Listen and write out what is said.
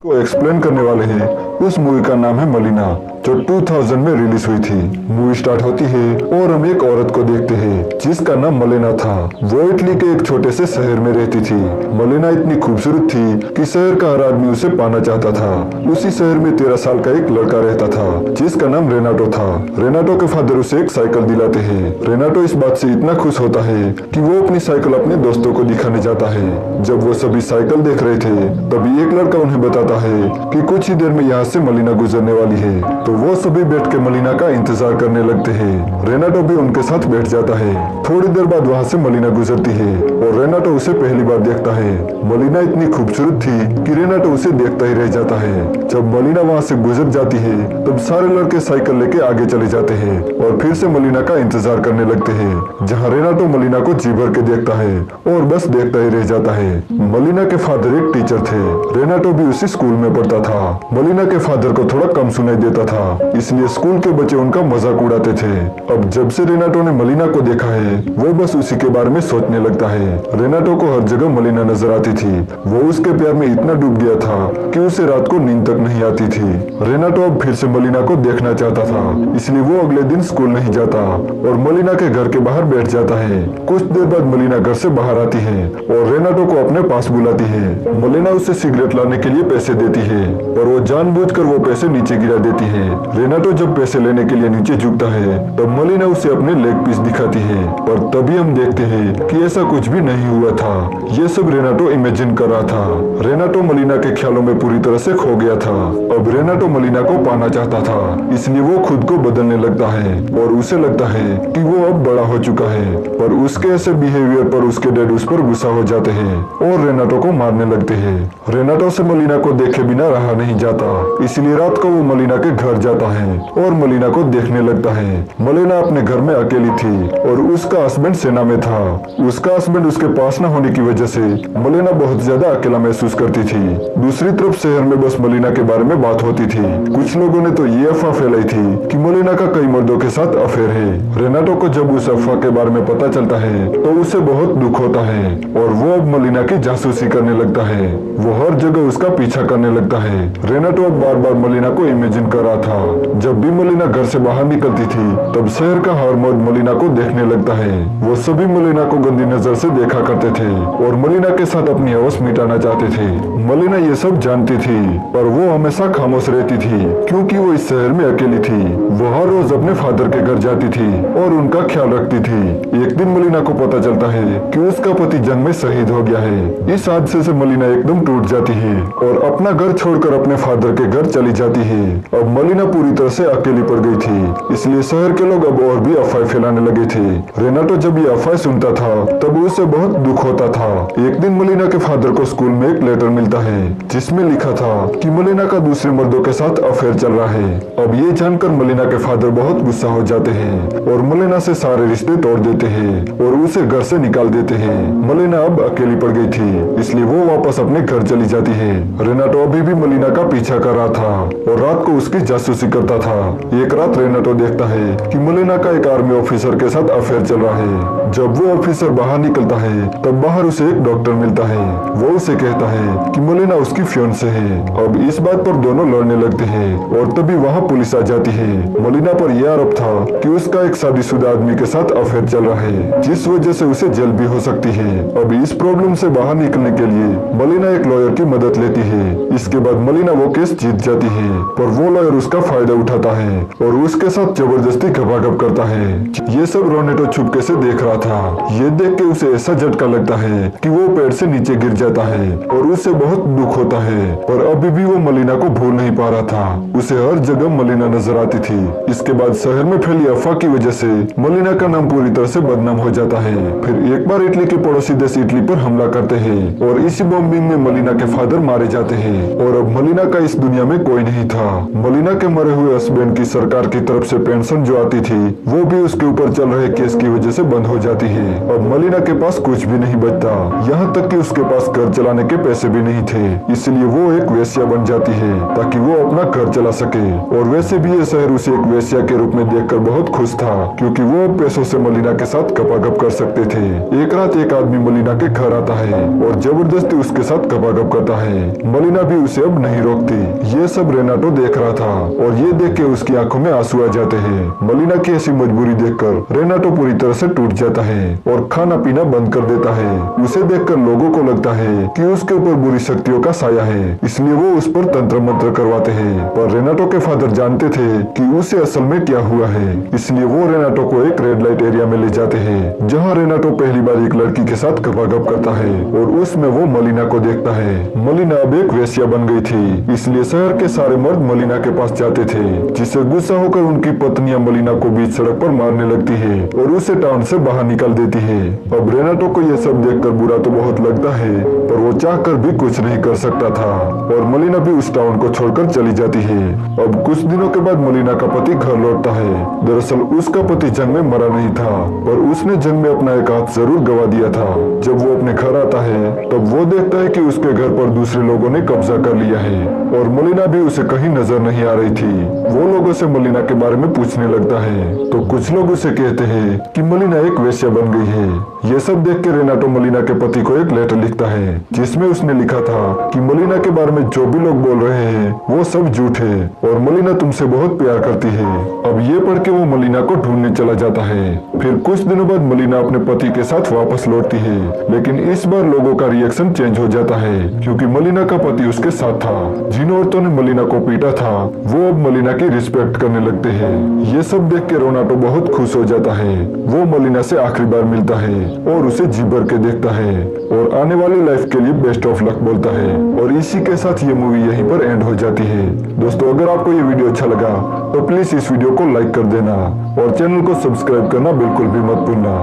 को एक्सप्लेन करने वाले हैं। उस मूवी का नाम है मलिना, जो 2000 में रिलीज हुई थी। मूवी स्टार्ट होती है और हम एक औरत को देखते हैं जिसका नाम मलिना था। वो इटली के एक छोटे से शहर में रहती थी। मलिना इतनी खूबसूरत थी कि शहर का हर आदमी उसे पाना चाहता था। उसी शहर में 13 साल का एक लड़का रहता था जिसका नाम रेनाटो था। रेनाटो के फादर उसे एक साइकिल दिलाते हैं। रेनाटो इस बात से इतना खुश होता है कि वो अपनी साइकिल अपने दोस्तों को दिखाने जाता है। जब वो सभी साइकिल देख रहे थे तभी एक लड़का उन्हें बताता है कि कुछ ही देर में यहाँ से मलिना गुजरने वाली है। तो वो सभी बैठ के मलिना का इंतजार करने लगते हैं। रेनाटो भी उनके साथ बैठ जाता है। थोड़ी देर बाद वहाँ से मलिना गुजरती है और रेनाटो उसे पहली बार देखता है। मलिना इतनी खूबसूरत थी कि रेनाटो उसे देखता ही रह जाता है। जब मलिना वहाँ से गुजर जाती है तब सारे लड़के साइकिल लेके आगे चले जाते हैं और फिर से मलिना का इंतजार करने लगते हैं, जहाँ रेनाटो मलिना को जी भर के देखता है और बस देखता ही रह जाता है। मलिना के फादर एक टीचर थे। रेनाटो भी उसी स्कूल में पढ़ता था। मलिना के फादर को थोड़ा कम सुनाई देता था, इसलिए स्कूल के बच्चे उनका मजाक उड़ाते थे। अब जब से रेनाटो ने मलिना को देखा है वो बस उसी के बारे में सोचने लगता है। रेनाटो को हर जगह मलिना नजर आती थी। वो उसके प्यार में इतना डूब गया था कि उसे रात को नींद तक नहीं आती थी। रेनाटो अब फिर से मलिना को देखना चाहता था, इसलिए वो अगले दिन स्कूल नहीं जाता और मलिना के घर के बाहर बैठ जाता है। कुछ देर बाद मलिना घर से बाहर आती है और रेनाटो को अपने पास बुलाती है। मलिना उसे सिगरेट लाने के लिए पैसे देती है और वो जानबूझकर वो पैसे नीचे गिरा देती है। रेनाटो जब पैसे लेने के लिए नीचे झुकता है तब मलिना उसे अपने लेग पीस दिखाती है, पर तभी हम देखते हैं कि ऐसा कुछ भी नहीं हुआ था। ये सब रेनाटो इमेजिन कर रहा था। रेनाटो मलिना के ख्यालों में पूरी तरह से खो गया था। अब रेनाटो मलिना को पाना चाहता था, इसलिए वो खुद को बदलने लगता है और उसे लगता है कि वो अब बड़ा हो चुका है। पर उसके ऐसे बिहेवियर पर उसके डैड उस पर गुस्सा हो जाते हैं और रेनाटो को मारने लगते हैं। रेनाटो से मलिना को देखे बिना रहा नहीं जाता, इसलिए रात को वो मलिना के घर जाता है और मलिना को देखने लगता है। मलिना अपने घर में अकेली थी और उसका हस्बैंड सेना में था। उसका हस्बैंड उसके पास न होने की वजह से मलिना बहुत ज्यादा अकेला महसूस करती थी। दूसरी तरफ शहर में बस मलिना के बारे में बात होती थी। कुछ लोगों ने तो ये अफवाह फैलाई थी कि मलिना का कई मर्दों के साथ अफेयर है। रेनाटो को जब उस अफवाह के बारे में पता चलता है तो उसे बहुत दुख होता है और वो अब मलिना की जासूसी करने लगता है। वो हर जगह उसका पीछा करने लगता है। रेनाटो अब बार बार मलिना को इमेजिन कर रहा था। जब भी मलिना घर से बाहर निकलती थी तब शहर का हर मर्द मलिना को देखने लगता है। वो सभी मलिना को गंदी नजर से देखा करते थे और मलिना के साथ अपनी हवस मिटाना चाहते थे। मलिना ये सब जानती थी पर वो हमेशा खामोश रहती थी क्योंकि वो इस शहर में अकेली थी। वो हर रोज अपने फादर के घर जाती थी और उनका ख्याल रखती थी। एक दिन मलिना को पता चलता है कि उसका पति जंग में शहीद हो गया है। इस हादसे से मलिना एकदम टूट जाती है और अपना घर छोड़कर अपने फादर के घर चली जाती है। अब मलिना पूरी तरह से अकेली पड़ गई थी, इसलिए शहर के लोग अब और भी अफवाह फैलाने लगे थे। रेनाटो जब ये अफवाह सुनता था तब उसे बहुत दुख होता था। एक दिन मलिना के फादर को स्कूल में एक लेटर मिलता है जिसमें लिखा था कि मलिना का दूसरे मर्दों के साथ अफेयर चल रहा है। अब ये जानकर मलिना के फादर बहुत गुस्सा हो जाते हैं और मलिना से सारे रिश्ते तोड़ देते हैं और उसे घर से निकाल देते हैं। मलिना अब अकेली पड़ गई थी, इसलिए वो वापस अपने घर चली जाती है। रेनाटो अभी भी मलिना का पीछा कर रहा था और रात को उसकी जासूसी करता था। एक रात रेनाटो देखता है कि मलिना का एक आर्मी ऑफिसर के साथ अफेयर चल रहा है। जब वो ऑफिसर बाहर निकलता है तब बाहर उसे एक डॉक्टर मिलता है। वो उसे कहता है कि मलिना उसकी फियांसे है। अब इस बात पर दोनों लड़ने लगते हैं और तभी वहाँ पुलिस आ जाती है। मलिना पर यह आरोप था कि उसका एक शादीशुदा आदमी के साथ अफेयर चल रहा है, जिस वजह से उसे जेल भी हो सकती है। अब इस प्रॉब्लम से बाहर निकलने के लिए मलिना एक लॉयर की मदद लेती है। इसके बाद मलिना वो केस जीत जाती है, पर वो लॉयर उसका फायदा उठाता है और उसके साथ जबरदस्ती घपाघप करता है। ये सब रेनाटो छुपके से देख रहा था। ये देख के उसे ऐसा झटका लगता है कि वो पेड़ से नीचे गिर जाता है और उसे बहुत दुख होता है, पर अभी भी वो मलिना को भूल नहीं पा रहा था। उसे हर जगह मलिना नजर आती थी। इसके बाद शहर में फैली अफवाह की वजह से मलिना का नाम पूरी तरह से बदनाम हो जाता है। फिर एक बार इटली के पड़ोसी देश इटली पर हमला करते हैं और इसी बॉम्बिंग में मलिना के फादर मारे जाते हैं और अब मलिना का इस दुनिया में कोई नहीं था। मलिना के मरे हुए हस्बैंड की सरकार की तरफ से पेंशन जो आती थी वो भी उसके ऊपर चल रहे केस की वजह से बंद हो जाती है। अब मलिना के पास कुछ भी नहीं बचता, यहाँ तक कि उसके पास घर चलाने के पैसे भी नहीं थे, इसलिए वो एक वेश्या बन जाती है ताकि वो अपना घर चला सके। और वैसे भी ये शहर उसे एक वेश्या के रूप में देखकर बहुत खुश था, क्योंकि वो पैसों से मलिना के साथ गपागप कर सकते थे। एक रात एक आदमी मलिना के घर आता है और जबरदस्ती उसके साथ गपागप करता है। मलिना भी उसे अब नहीं रोकती। ये सब रेनाटो देख रहा था और ये देख के उसकी आंखों में आंसू आ जाते हैं। मलिना की ऐसी मजबूरी देखकर रेनाटो पूरी तरह से टूट जाता है और खाना पीना बंद कर देता है। उसे देखकर लोगों को लगता है कि उसके ऊपर बुरी शक्तियों का साया है, इसलिए वो उस पर तंत्र मंत्र करवाते हैं। पर रेनाटो के फादर जानते थे कि उसे असल में क्या हुआ है, इसलिए वो रेनाटो को एक रेड लाइट एरिया में ले जाते हैं, जहाँ रेनाटो पहली बार एक लड़की के साथ गपागप करता है और उसमें वो मलिना को देखता है। मलिना अब एक वेश्या बन गई थी, इसलिए शहर के सारे मर्द मलिना के पास जाते थे, जिससे गुस्सा होकर उनकी पत्नियां मलिना को बीच सड़क पर मारने लगती है और उसे टाउन से बाहर निकाल देती है। अब रेनाटो को यह सब देखकर बुरा तो बहुत लगता है, पर वो चाहकर भी कुछ नहीं कर सकता था और मलिना भी उस टाउन को छोड़कर चली जाती है। अब कुछ दिनों के बाद मलिना का पति घर लौटता है। दरअसल उसका पति जंग में मरा नहीं था, पर उसने जंग में अपना एक हाथ जरूर गवा दिया था। जब वो अपने घर आता है तब वो देखता है कि उसके घर पर दूसरे लोगों ने कब्जा कर लिया है और मलिना भी उसे कहीं नजर नहीं आ रही थी। वो लोगों से मलिना के बारे में पूछने लगता है तो कुछ लोग उसे कहते हैं कि मलिना एक वेश्या बन गई है। ये सब देख के रेनाटो मलिना के पति को एक लेटर लिखता है, जिसमें उसने लिखा था कि मलिना के बारे में जो भी लोग बोल रहे हैं वो सब झूठ है और मलिना तुमसे बहुत प्यार करती है। अब ये पढ़ के वो मलिना को ढूंढने चला जाता है। फिर कुछ दिनों बाद मलिना अपने पति के साथ वापस लौटती है, लेकिन इस बार लोगों का रिएक्शन चेंज हो जाता है, क्योंकि मलिना का पति उसके साथ था। जिन औरतों ने मलिना को पीटा था वो अब मलिना की रिस्पेक्ट करने लगते हैं। ये सब देख के रेनाटो बहुत खुश हो जाता है। वो मलिना से आखिरी बार मिलता है और उसे जी भर के देखता है और आने वाली लाइफ के लिए बेस्ट ऑफ लक बोलता है। और इसी के साथ ये मूवी यहीं पर एंड हो जाती है। दोस्तों, अगर आपको ये वीडियो अच्छा लगा तो प्लीज इस वीडियो को लाइक कर देना और चैनल को सब्सक्राइब करना बिल्कुल भी मत भूलना।